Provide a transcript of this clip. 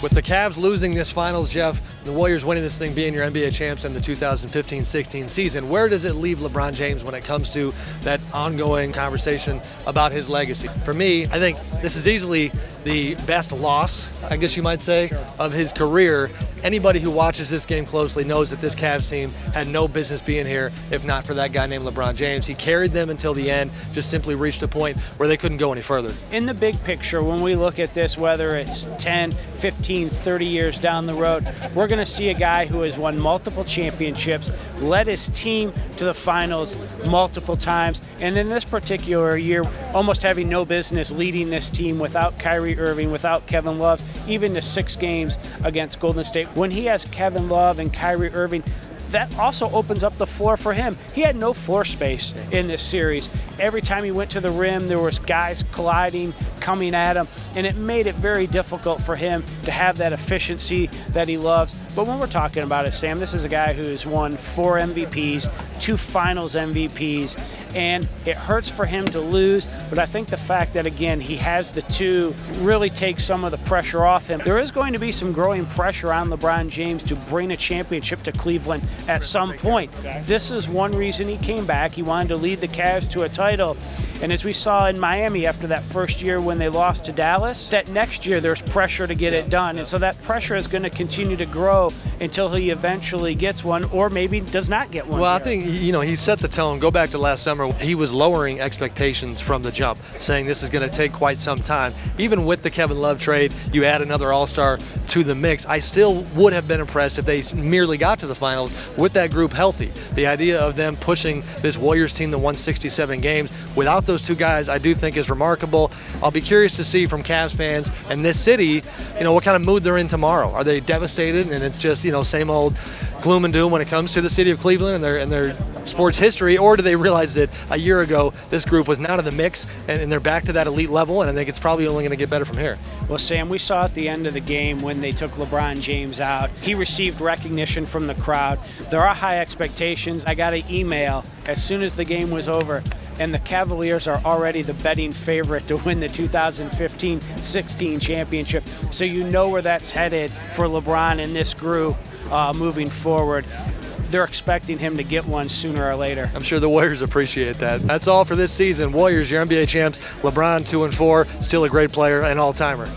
With the Cavs losing this finals, Jeff, the Warriors winning this thing, being your NBA champs in the 2015-16 season, where does it leave LeBron James when it comes to that ongoing conversation about his legacy? For me, I think this is easily the best loss, I guess you might say, of his career. Anybody who watches this game closely knows that this Cavs team had no business being here if not for that guy named LeBron James. He carried them until the end, just simply reached a point where they couldn't go any further. In the big picture, when we look at this, whether it's 10, 15, 30 years down the road, we're going to see a guy who has won multiple championships, led his team to the finals multiple times, and in this particular year, almost having no business leading this team without Kyrie Irving, without Kevin Love, even to 6 games against Golden State. When he has Kevin Love and Kyrie Irving, that also opens up the floor for him. He had no floor space in this series. Every time he went to the rim, there was guys colliding, coming at him, and it made it very difficult for him to have that efficiency that he loves. But when we're talking about it, Sam, this is a guy who's won 4 MVPs, 2 Finals MVPs, and it hurts for him to lose, but I think the fact that, again, he has the 2 really takes some of the pressure off him. There is going to be some growing pressure on LeBron James to bring a championship to Cleveland at some point. This is one reason he came back. He wanted to lead the Cavs to a title. And as we saw in Miami after that first year when they lost to Dallas, that next year there's pressure to get it done. And so that pressure is going to continue to grow until he eventually gets one, or maybe does not get one. Well, I think, you know, he set the tone. Go back to last summer. He was lowering expectations from the jump, saying this is going to take quite some time. Even with the Kevin Love trade, you add another all-star to the mix. I still would have been impressed if they merely got to the finals with that group healthy. The idea of them pushing this Warriors team to 167 games without those 2 guys, I do think is remarkable. I'll be curious to see from Cavs fans and this city, you know, what kind of mood they're in tomorrow. Are they devastated and it's just, you know, same old gloom and doom when it comes to the city of Cleveland and their sports history, or do they realize that a year ago this group was not in the mix and they're back to that elite level, and I think it's probably only going to get better from here? Well, Sam, we saw at the end of the game when they took LeBron James out, he received recognition from the crowd. There are high expectations. I got an email as soon as the game was over, and the Cavaliers are already the betting favorite to win the 2015-16 championship. So you know where that's headed for LeBron and this group moving forward. They're expecting him to get one sooner or later. I'm sure the Warriors appreciate that. That's all for this season. Warriors, your NBA champs. LeBron 2-4, still a great player and all-timer.